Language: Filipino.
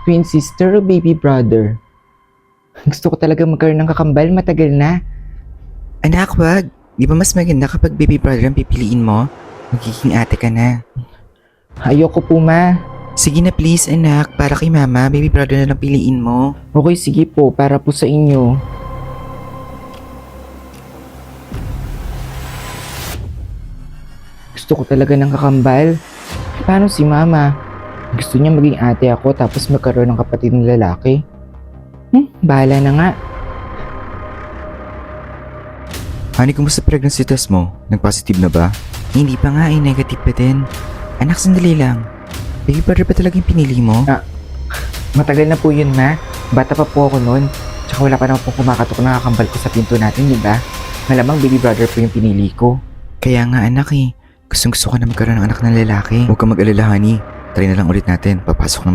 Twin sister o baby brother? Gusto ko talaga magkaroon ng kakambal, matagal na. Anak, wag. Di ba mas maganda kapag baby brother ang pipiliin mo? Magiging ate ka na. Ayoko po, ma. Sige na please anak, para kay mama, baby brother na lang piliin mo. Okay, sige po, para po sa inyo. Gusto ko talaga ng kakambal. Paano si mama? Gusto niya maging ate ako tapos magkaroon ng kapatid ng lalaki? Bahala na nga. Honey, kumusta pregnancy test mo? Nag-positive na ba? Hindi pa nga negative pa din. Anak, sandali lang. Baby brother ba talaga yung pinili mo? Matagal na po yun, ma. Bata pa po ako noon. Tsaka wala pa naman po kumakatok na kakambal ko sa pinto natin, di ba? Malamang baby brother po yung pinili ko. Kaya nga anak Gustong gusto ko na magkaroon ng anak na lalaki. Huwag kang mag-alala honey. Try na lang ulit natin. Papasok na